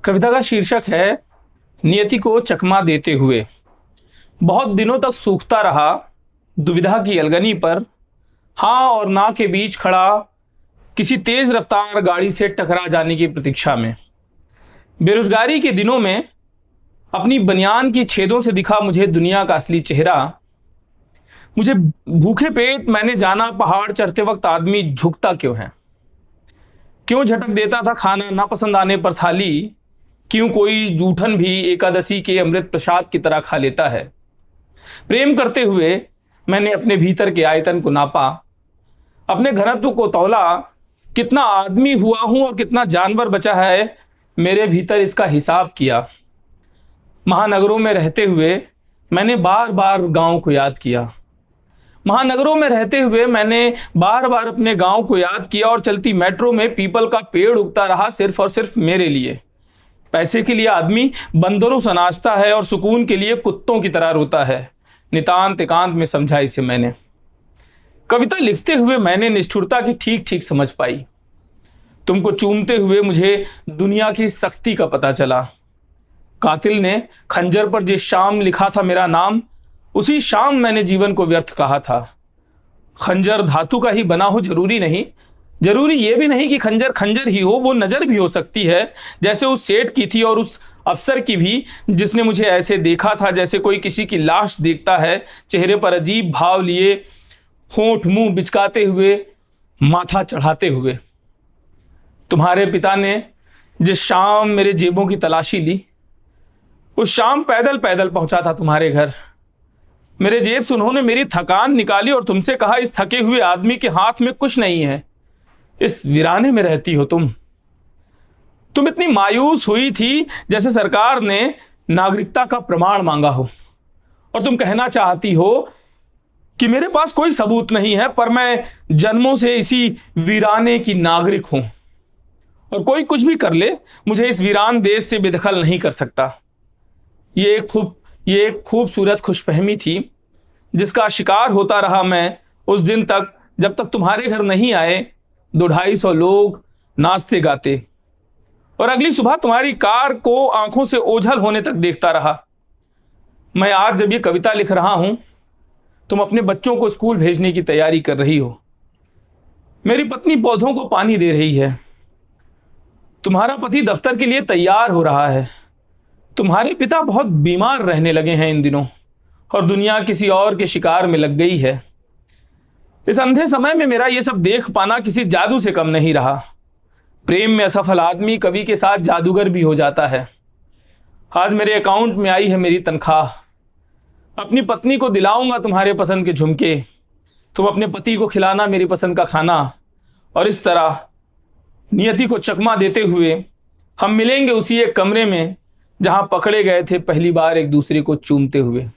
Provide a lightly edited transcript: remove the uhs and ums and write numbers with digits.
कविता का शीर्षक है नियति को चकमा देते हुए। बहुत दिनों तक सूखता रहा दुविधा की अलगनी पर, हाँ और ना के बीच खड़ा किसी तेज रफ्तार गाड़ी से टकरा जाने की प्रतीक्षा में। बेरोजगारी के दिनों में अपनी बनियान की छेदों से दिखा मुझे दुनिया का असली चेहरा। मुझे भूखे पेट मैंने जाना पहाड़ चढ़ते वक्त आदमी झुकता क्यों है, क्यों झटक देता था खाना ना पसंद आने पर थाली, क्यों कोई जूठन भी एकादशी के अमृत प्रसाद की तरह खा लेता है। प्रेम करते हुए मैंने अपने भीतर के आयतन को नापा, अपने घनत्व को तौला, कितना आदमी हुआ हूं और कितना जानवर बचा है मेरे भीतर इसका हिसाब किया। महानगरों में रहते हुए मैंने बार बार गांव को याद किया, महानगरों में रहते हुए मैंने बार बार अपने गांव को याद किया और चलती मेट्रो में पीपल का पेड़ उगता रहा सिर्फ और सिर्फ मेरे लिए। पैसे के लिए आदमी बंदरों से नाचता है और सुकून के लिए कुत्तों की तरह रोता है। नितांत एकांत में समझा इसे मैंने। कविता लिखते हुए मैंने निष्ठुरता की ठीक ठीक समझ पाई। तुमको चूमते हुए मुझे दुनिया की सख्ती का पता चला। कातिल ने खंजर पर जिस शाम लिखा था मेरा नाम, उसी शाम मैंने जीवन को व्यर्थ कहा था। खंजर धातु का ही बना हो जरूरी नहीं, जरूरी ये भी नहीं कि खंजर खंजर ही हो, वो नजर भी हो सकती है, जैसे उस सेठ की थी और उस अफसर की भी जिसने मुझे ऐसे देखा था जैसे कोई किसी की लाश देखता है, चेहरे पर अजीब भाव लिए, होंठ मुंह बिचकाते हुए, माथा चढ़ाते हुए। तुम्हारे पिता ने जिस शाम मेरे जेबों की तलाशी ली, उस शाम पैदल पैदल पहुंचा था तुम्हारे घर। मेरे जेब से उन्होंने मेरी थकान निकाली और तुमसे कहा, इस थके हुए आदमी के हाथ में कुछ नहीं है, इस वीराने में रहती हो तुम इतनी मायूस हुई थी जैसे सरकार ने नागरिकता का प्रमाण मांगा हो और तुम कहना चाहती हो कि मेरे पास कोई सबूत नहीं है पर मैं जन्मों से इसी वीराने की नागरिक हूं और कोई कुछ भी कर ले मुझे इस वीरान देश से बेदखल नहीं कर सकता। ये एक खूबसूरत खुशफहमी थी जिसका शिकार होता रहा मैं उस दिन तक जब तक तुम्हारे घर नहीं आए 200-250 लोग नाचते गाते और अगली सुबह तुम्हारी कार को आंखों से ओझल होने तक देखता रहा। मैं आज जब ये कविता लिख रहा हूं, तुम अपने बच्चों को स्कूल भेजने की तैयारी कर रही हो, मेरी पत्नी पौधों को पानी दे रही है, तुम्हारा पति दफ्तर के लिए तैयार हो रहा है, तुम्हारे पिता बहुत बीमार रहने लगे हैं इन दिनों और दुनिया किसी और के शिकार में लग गई है। इस अंधे समय में मेरा ये सब देख पाना किसी जादू से कम नहीं रहा। प्रेम में असफल आदमी कवि के साथ जादूगर भी हो जाता है। आज मेरे अकाउंट में आई है मेरी तनख्वाह। अपनी पत्नी को दिलाऊंगा तुम्हारे पसंद के झुमके, तुम अपने पति को खिलाना मेरी पसंद का खाना और इस तरह नियति को चकमा देते हुए हम मिलेंगे उसी एक कमरे में जहां पकड़े गए थे पहली बार एक दूसरे को चूमते हुए।